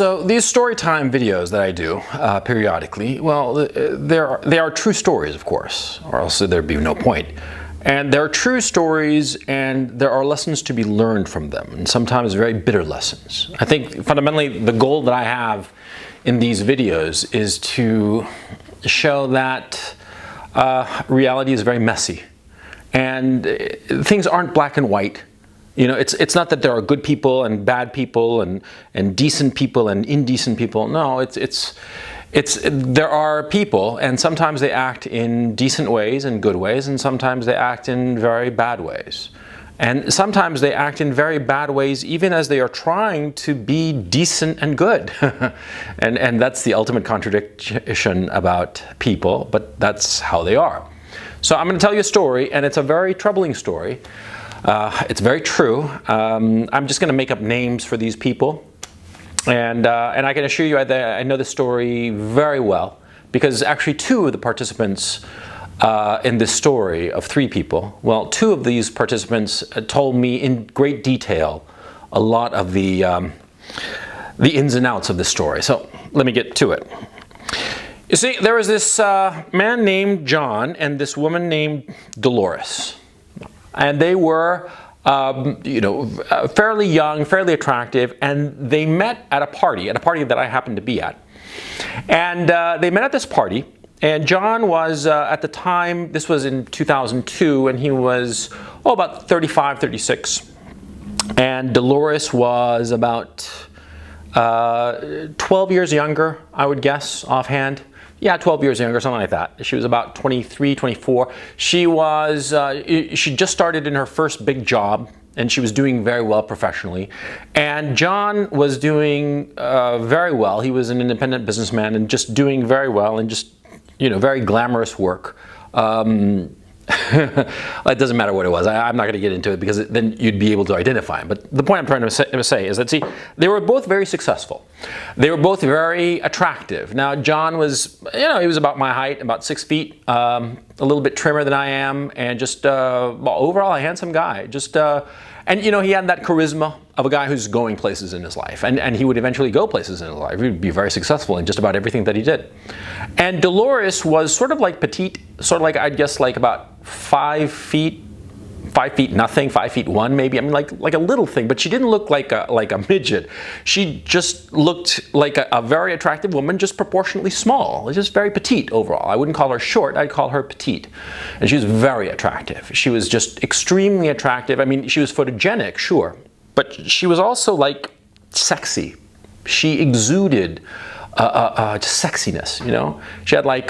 So these Storytime videos that I do periodically, well, they are true stories, of course, or else there'd be no point. And they're true stories, and there are lessons to be learned from them, and sometimes very bitter lessons. I think fundamentally the goal that I have in these videos is to show that reality is very messy, and things aren't black and white. You know, it's not that there are good people and bad people and decent people and indecent people. No, there are people, and sometimes they act in decent ways and good ways, and sometimes they act in very bad ways. And sometimes they act in very bad ways even as they are trying to be decent and good. and that's the ultimate contradiction about people, but that's how they are. So I'm going to tell you a story, and it's a very troubling story. It's very true. I'm just going to make up names for these people. And I can assure you I know the story very well, because actually two of the participants in this story of three people, well, two of these participants told me in great detail a lot of the ins and outs of the story. So let me get to it. You see, there was this man named John and this woman named Dolores. And they were, fairly young, fairly attractive, and they met at a party that I happened to be at. And they met at this party, and John was, at the time, this was in 2002, and he was, about 35, 36. And Dolores was about 12 years younger, I would guess, offhand. Yeah, 12 years younger, something like that. She was about 23, 24. She just started in her first big job, and she was doing very well professionally. And John was doing very well. He was an independent businessman and just doing very well, and just, very glamorous work. It doesn't matter what it was. I'm not going to get into it, because then you'd be able to identify him. But the point I'm trying to say is that, see, they were both very successful. They were both very attractive. Now, John was, he was about my height, about 6 feet, a little bit trimmer than I am, and just overall a handsome guy. And he had that charisma of a guy who's going places in his life, and he would eventually go places in his life. He would be very successful in just about everything that he did. And Dolores was sort of like petite, sort of like, I'd guess, like about 5 feet nothing, 5 feet 1 maybe. I mean, like a little thing, but she didn't look like a midget. She just looked like a very attractive woman, just proportionately small, just very petite overall. I wouldn't call her short, I'd call her petite. And she was very attractive. She was just extremely attractive. I mean, she was photogenic, sure, but she was also like sexy. She exuded just sexiness, She had like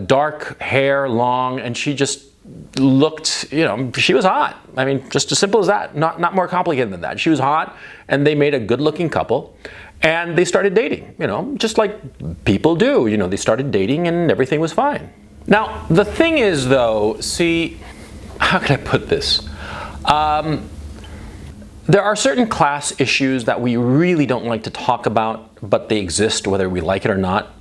dark hair, long, and she just looked, she was hot. I mean, just as simple as that. Not more complicated than that. She was hot, and they made a good-looking couple, and they started dating, just like people do. They started dating, and everything was fine. Now, the thing is, though, see, how can I put this? There are certain class issues that we really don't like to talk about, but they exist whether we like it or not.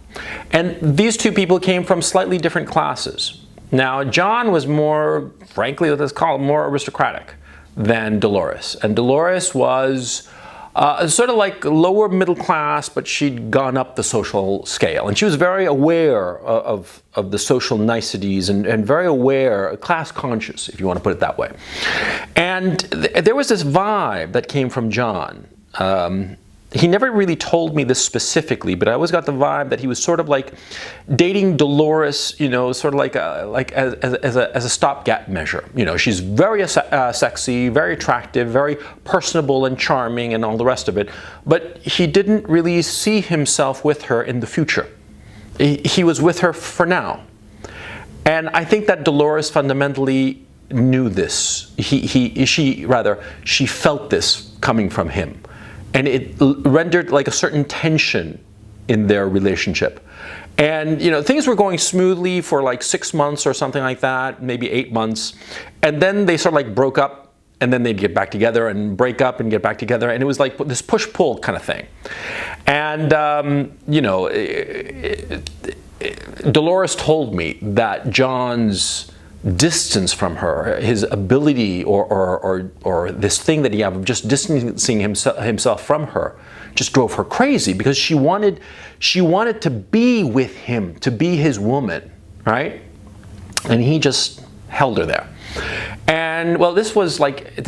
And these two people came from slightly different classes. Now, John was more, frankly, let's call it more aristocratic than Dolores. And Dolores was sort of like lower middle class, but she'd gone up the social scale. And she was very aware of the social niceties and very aware, class conscious, if you want to put it that way. And there was this vibe that came from John. He never really told me this specifically, but I always got the vibe that he was sort of like dating Dolores, sort of like as a stopgap measure. She's very sexy, very attractive, very personable and charming and all the rest of it. But he didn't really see himself with her in the future. He was with her for now. And I think that Dolores fundamentally knew this. She felt this coming from him. And it rendered like a certain tension in their relationship. And things were going smoothly for like 6 months or something like that, maybe 8 months. And then they sort of like broke up, and then they'd get back together and break up and get back together. And it was like this push-pull kind of thing. And, Dolores told me that John's distance from her, his ability or this thing that he had of just distancing himself from her, just drove her crazy, because she wanted to be with him, to be his woman, right? And he just held her there. And well, this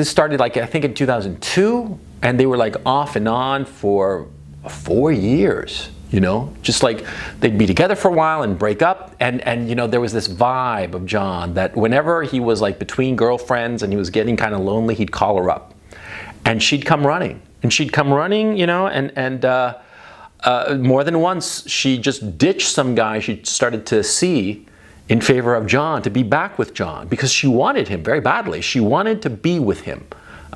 started like, I think in 2002, and they were like off and on for 4 years. You know, just like they'd be together for a while and break up, and you know, there was this vibe of John that whenever he was like between girlfriends and he was getting kind of lonely, he'd call her up, and she'd come running, you know, and more than once she just ditched some guy she started to see in favor of John to be back with John, because she wanted him very badly. She wanted to be with him.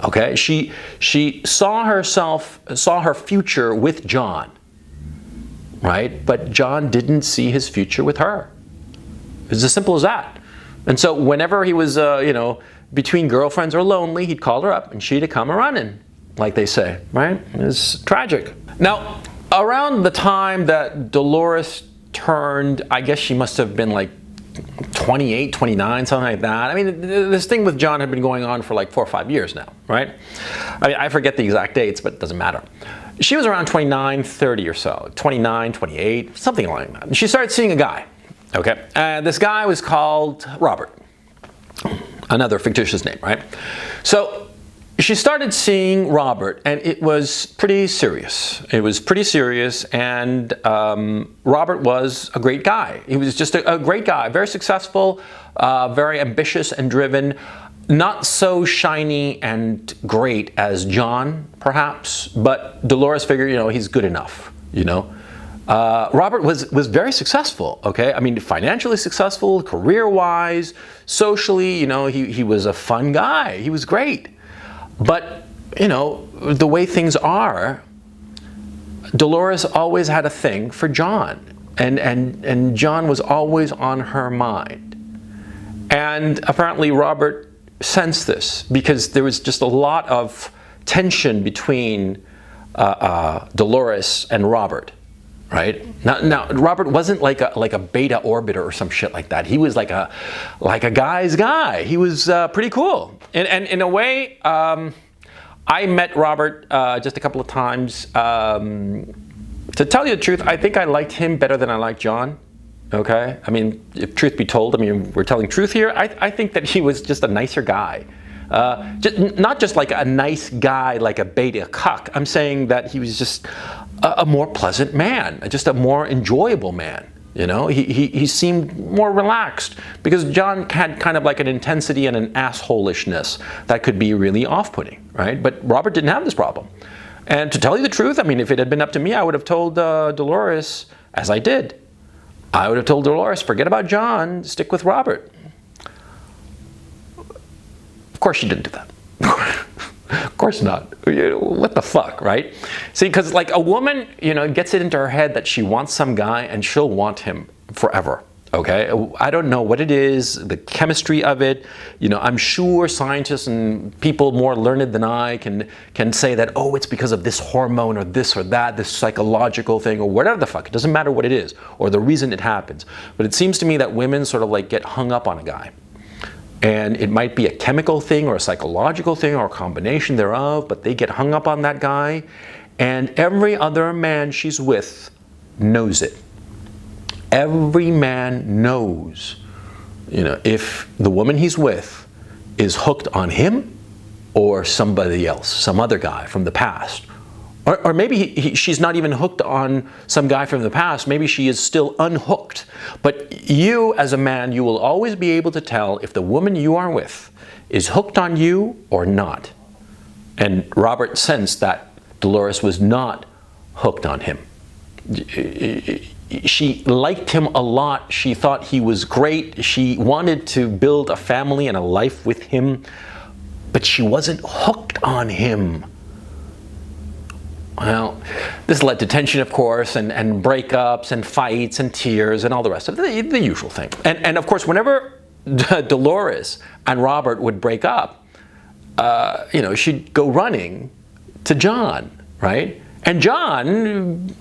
Okay, she saw her future with John. Right? But John didn't see his future with her. It's as simple as that. And so whenever he was, you know, between girlfriends or lonely, he'd call her up and she'd come a-running, like they say, right? It's tragic. Now, around the time that Dolores turned, I guess she must have been like 28, 29, something like that. I mean, this thing with John had been going on for like 4 or 5 years now, right? I mean, I forget the exact dates, but it doesn't matter. She was around 29, 30 or so, 29, 28, something like that. And she started seeing a guy, okay? And this guy was called Robert, another fictitious name, right? So she started seeing Robert, and it was pretty serious. It was pretty serious, and Robert was a great guy. He was just a great guy, very successful, very ambitious and driven. Not so shiny and great as John, perhaps, but Dolores figured, you know, he's good enough, you know. Robert was very successful, okay? I mean, financially successful, career-wise, socially, you know, he was a fun guy. He was great. But, you know, the way things are, Dolores always had a thing for John, and John was always on her mind. And apparently Robert sensed this, because there was just a lot of tension between Dolores and Robert, right? Now Robert wasn't like a beta orbiter or some shit like that. He was like a guy's guy. He was pretty cool. And in a way, I met Robert just a couple of times. To tell you the truth, I think I liked him better than I liked John. Okay, I mean, if truth be told, I mean, we're telling truth here. I think that he was just a nicer guy. Not just like a nice guy, like a beta cuck. I'm saying that he was just a more pleasant man, just a more enjoyable man. You know, he seemed more relaxed, because John had kind of like an intensity and an assholishness that could be really off-putting, right? But Robert didn't have this problem. And to tell you the truth, I mean, if it had been up to me, I would have told Dolores, as I did. I would have told Dolores, forget about John, stick with Robert. Of course she didn't do that. Of course not. What the fuck, right? See, because like a woman, you know, gets it into her head that she wants some guy and she'll want him forever. Okay, I don't know what it is, the chemistry of it. You know, I'm sure scientists and people more learned than I can say that, oh, it's because of this hormone or this or that, this psychological thing or whatever the fuck. It doesn't matter what it is or the reason it happens. But it seems to me that women sort of like get hung up on a guy. And it might be a chemical thing or a psychological thing or a combination thereof, but they get hung up on that guy. And every other man she's with knows it. Every man knows, you know, if the woman he's with is hooked on him or somebody else, some other guy from the past. Or maybe she's not even hooked on some guy from the past. Maybe she is still unhooked. But you, as a man, you will always be able to tell if the woman you are with is hooked on you or not. And Robert sensed that Dolores was not hooked on him. She liked him a lot. She thought he was great. She wanted to build a family and a life with him, but she wasn't hooked on him. Well, this led to tension, of course, and breakups and fights and tears and all the rest of it, the usual thing. And of course, whenever Dolores and Robert would break up, you know, she'd go running to John, right? And John,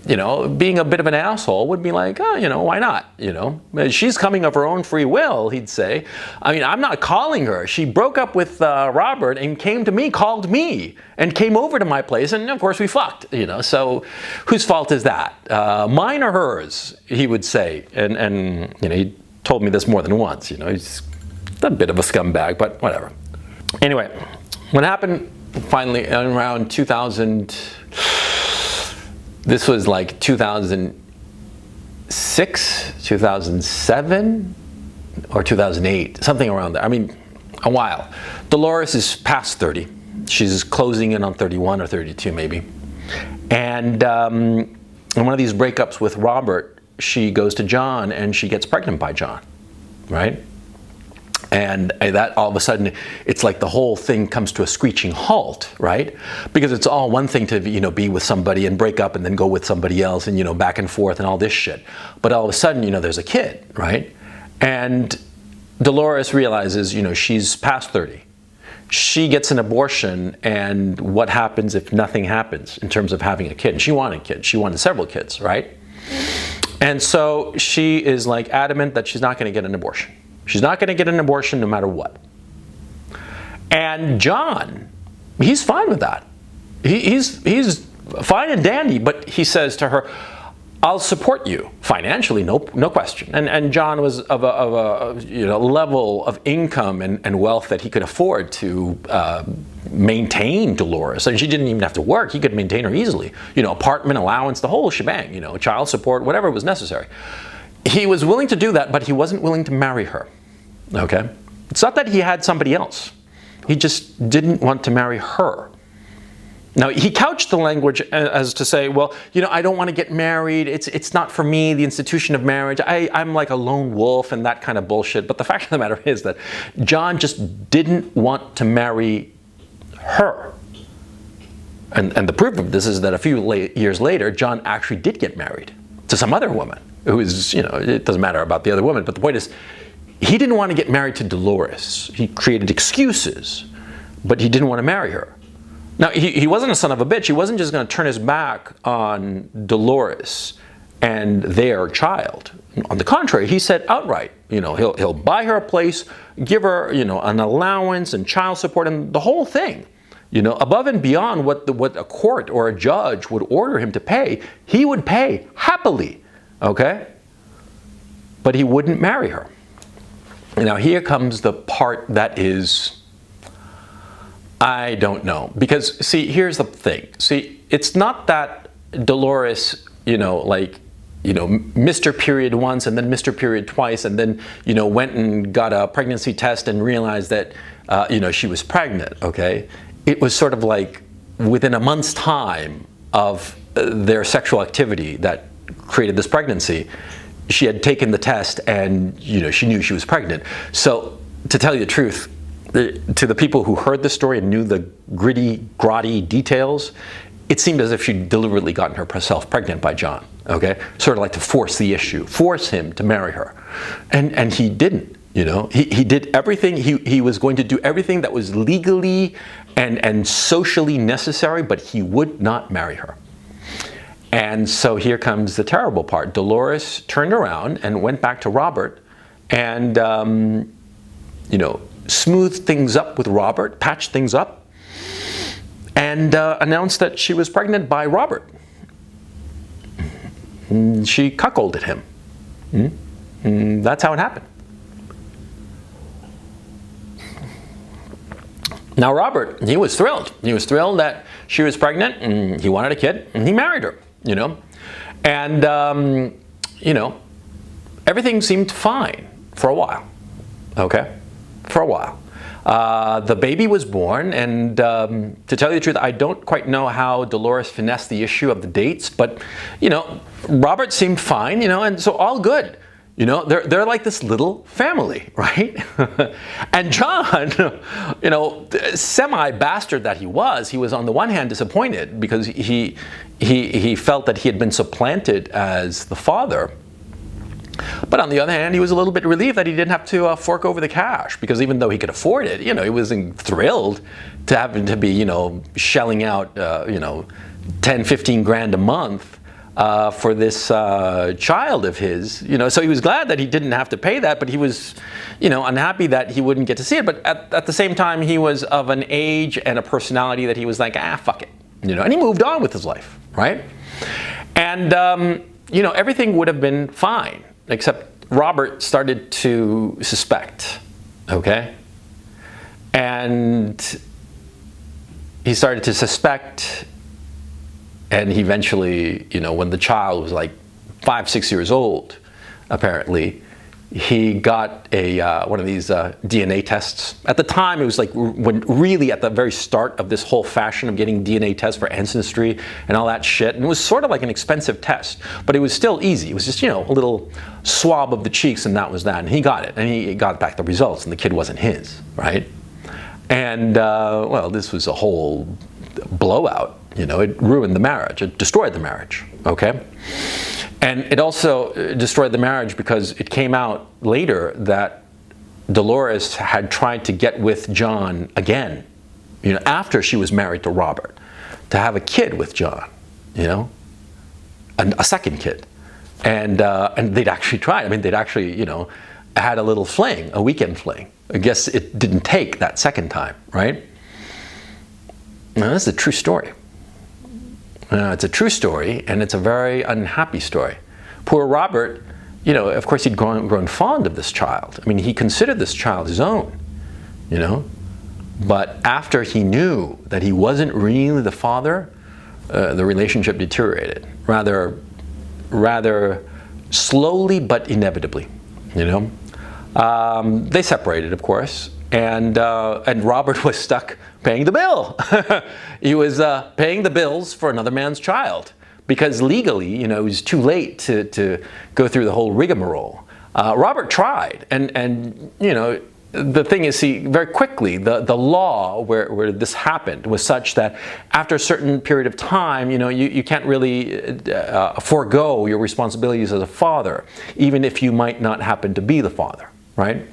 being a bit of an asshole, would be like, oh, why not? She's coming of her own free will, he'd say. I mean, I'm not calling her. She broke up with Robert and came to me, called me, and came over to my place, and of course we fucked, So whose fault is that? Mine or hers, he would say. And he told me this more than once, He's a bit of a scumbag, but whatever. Anyway, what happened finally around 2000... This was like 2006, 2007, or 2008, something around there. I mean, a while. Dolores is past 30. She's closing in on 31 or 32 maybe. And in one of these breakups with Robert, she goes to John and she gets pregnant by John, right? And that all of a sudden, it's like the whole thing comes to a screeching halt, right? Because it's all one thing to be with somebody and break up and then go with somebody else and back and forth and all this shit. But all of a sudden, there's a kid, right? And Dolores realizes, she's past 30. She gets an abortion, and what happens if nothing happens in terms of having a kid? And she wanted kids. She wanted several kids, right? And so she is like adamant that she's not going to get an abortion. She's not going to get an abortion no matter what. And John, he's fine with that. He's fine and dandy, but he says to her, I'll support you financially, no question. And John was of a level of income and wealth that he could afford to maintain Dolores. And she didn't even have to work. He could maintain her easily. Apartment allowance, the whole shebang, child support, whatever was necessary. He was willing to do that, but he wasn't willing to marry her, okay? It's not that he had somebody else. He just didn't want to marry her. Now, he couched the language as to say, well, I don't want to get married. It's not for me, the institution of marriage. I'm like a lone wolf and that kind of bullshit. But the fact of the matter is that John just didn't want to marry her. And the proof of this is that a few years later, John actually did get married to some other woman. Who is, it doesn't matter about the other woman, but the point is, he didn't want to get married to Dolores. He created excuses, but he didn't want to marry her. Now, he wasn't a son of a bitch. He wasn't just going to turn his back on Dolores and their child. On the contrary, he said outright, he'll buy her a place, give her, an allowance and child support and the whole thing. Above and beyond what a court or a judge would order him to pay, he would pay happily. Okay? But he wouldn't marry her. Now here comes the part that is, I don't know. Because, see, here's the thing. See, it's not that Dolores, missed her period once and then missed her period twice and then, went and got a pregnancy test and realized that, she was pregnant, okay? It was sort of like within a month's time of their sexual activity that created this pregnancy, she had taken the test and she knew she was pregnant. So to tell you the truth, to the people who heard the story and knew the gritty, grotty details, it seemed as if she'd deliberately gotten herself pregnant by John, okay? Sort of like to force the issue, force him to marry her. And he didn't, He did everything, he was going to do everything that was legally and socially necessary, but he would not marry her. And so here comes the terrible part. Dolores turned around and went back to Robert and, smoothed things up with Robert, patched things up, and announced that she was pregnant by Robert. She cuckolded him. That's how it happened. Now Robert, he was thrilled. He was thrilled that she was pregnant and he wanted a kid and he married her, And, everything seemed fine for a while, okay? For a while. The baby was born, and to tell you the truth, I don't quite know how Dolores finessed the issue of the dates, but, Robert seemed fine, and so all good. They're like this little family, right? And John, semi-bastard that he was on the one hand disappointed because he felt that he had been supplanted as the father. But on the other hand, he was a little bit relieved that he didn't have to fork over the cash, because even though he could afford it, he wasn't thrilled to having to be, shelling out, 10, 15 grand a month for this child of his, so he was glad that he didn't have to pay that, but he was, unhappy that he wouldn't get to see it. But at the same time, he was of an age and a personality that he was like, fuck it, and he moved on with his life, right? And, everything would have been fine, except Robert started to suspect, okay? And he started to suspect, and he eventually, when the child was like 5, 6 years old, apparently, he got one of these DNA tests. At the time, it was like when really at the very start of this whole fashion of getting DNA tests for ancestry and all that shit. And it was sort of like an expensive test, but it was still easy. It was just, a little swab of the cheeks, and that was that. And he got it, and he got back the results, and the kid wasn't his, right? And, this was a whole blowout. It ruined the marriage. It destroyed the marriage, okay? And it also destroyed the marriage because it came out later that Dolores had tried to get with John again, after she was married to Robert, to have a kid with John, a second kid. And they'd actually tried. I mean, they'd actually, had a little fling, a weekend fling. I guess it didn't take that second time, right? Now, this is a true story. It's a true story, and it's a very unhappy story. Poor Robert, of course he'd grown fond of this child. I mean, he considered this child his own, But after he knew that he wasn't really the father, the relationship deteriorated, rather slowly but inevitably, They separated, of course, and Robert was stuck paying the bill. He was paying the bills for another man's child because legally, it was too late to go through the whole rigmarole. Robert tried, and the thing is, very quickly, the law where this happened was such that after a certain period of time, you can't really forego your responsibilities as a father, even if you might not happen to be the father, right?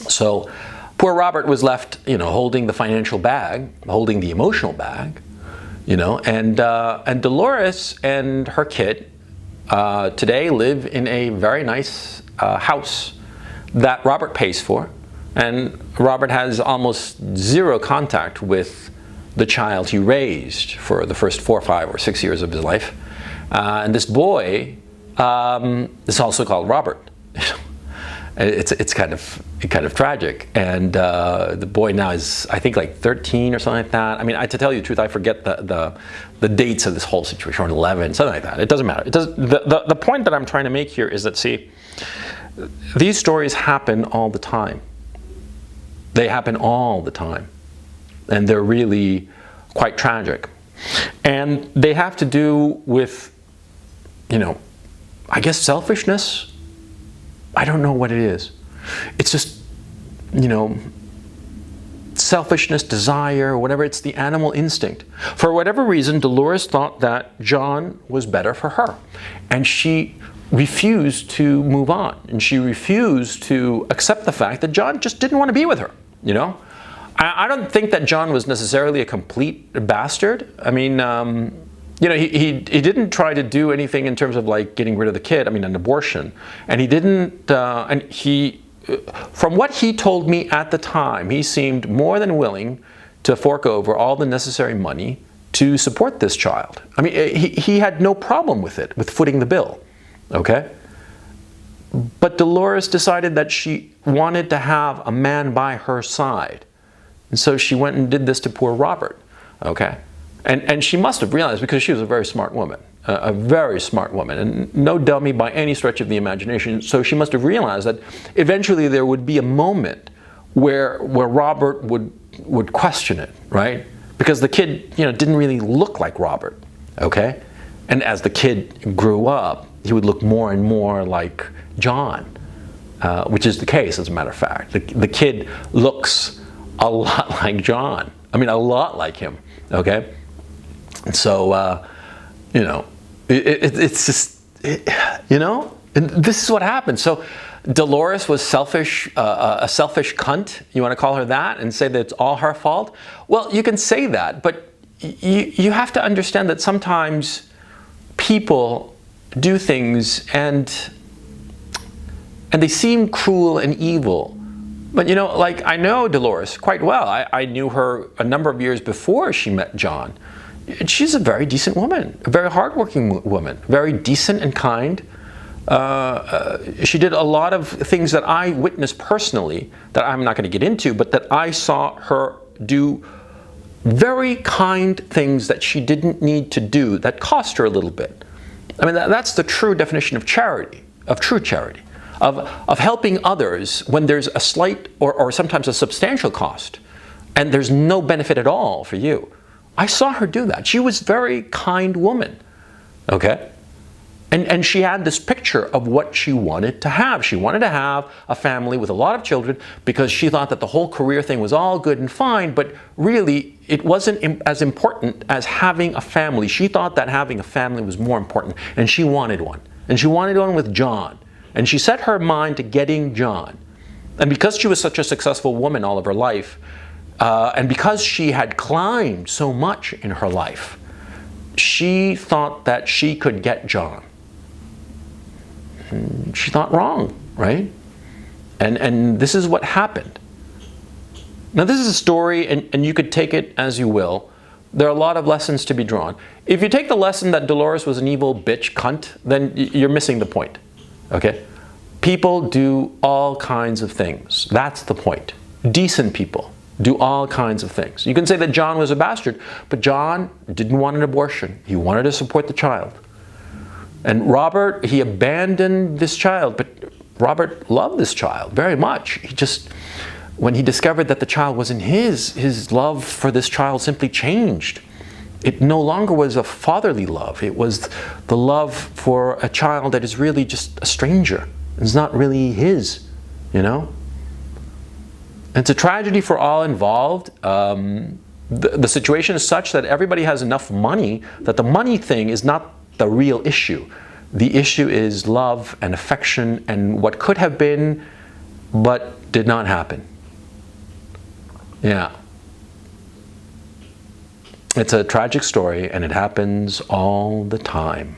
So poor Robert was left, holding the financial bag, holding the emotional bag, and Dolores and her kid today live in a very nice house that Robert pays for, and Robert has almost zero contact with the child he raised for the first 4, 5, or 6 years of his life. And this boy is also called Robert. It's kind of tragic, and the boy now is, I think, like 13 or something like that. I mean, to tell you the truth, I forget the dates of this whole situation, or 11, something like that. It doesn't matter. The point that I'm trying to make here is that, see, these stories happen all the time. They happen all the time, and they're really quite tragic, and they have to do with, I guess, selfishness. I don't know what it is. It's just, selfishness, desire, whatever. It's the animal instinct. For whatever reason, Dolores thought that John was better for her, and she refused to move on, and she refused to accept the fact that John just didn't want to be with her. I don't think that John was necessarily a complete bastard. I mean, he didn't try to do anything in terms of like getting rid of the kid. I mean, an abortion, and he didn't. From what he told me at the time, he seemed more than willing to fork over all the necessary money to support this child. I mean, he had no problem with it, with footing the bill. Okay? But Dolores decided that she wanted to have a man by her side. And so she went and did this to poor Robert. Okay? And she must have realized, because she was a very smart woman, a very smart woman, and no dummy by any stretch of the imagination. So she must have realized that eventually there would be a moment where Robert would question it, right? Because the kid, didn't really look like Robert. Okay? And as the kid grew up, he would look more and more like John, which is the case, as a matter of fact. The kid looks a lot like John. I mean, a lot like him, okay? And so, it's just, and this is what happened. So Dolores was selfish, a selfish cunt, you want to call her that, and say that it's all her fault? Well, you can say that, but you have to understand that sometimes people do things and they seem cruel and evil. But you know, like, I know Dolores quite well. I knew her a number of years before she met John. She's a very decent woman, a very hardworking woman, very decent and kind. She did a lot of things that I witnessed personally that I'm not going to get into, but that I saw her do very kind things that she didn't need to do that cost her a little bit. I mean, that's the true definition of charity, of true charity, of helping others when there's a slight or sometimes a substantial cost and there's no benefit at all for you. I saw her do that. She was a very kind woman, okay? And she had this picture of what she wanted to have. She wanted to have a family with a lot of children because she thought that the whole career thing was all good and fine, but really it wasn't as important as having a family. She thought that having a family was more important, and she wanted one. And she wanted one with John. And she set her mind to getting John. And because she was such a successful woman all of her life, and because she had climbed so much in her life, she thought that she could get John. She thought wrong, right? And this is what happened. Now, this is a story, and you could take it as you will. There are a lot of lessons to be drawn. If you take the lesson that Dolores was an evil bitch cunt, then you're missing the point, okay? People do all kinds of things. That's the point. Decent people do all kinds of things. You can say that John was a bastard, but John didn't want an abortion. He wanted to support the child. And Robert, he abandoned this child, but Robert loved this child very much. He just, when he discovered that the child wasn't his love for this child simply changed. It no longer was a fatherly love. It was the love for a child that is really just a stranger. It's not really his, you know? It's a tragedy for all involved. The situation is such that everybody has enough money that the money thing is not the real issue. The issue is love and affection and what could have been but did not happen. Yeah. It's a tragic story, and it happens all the time.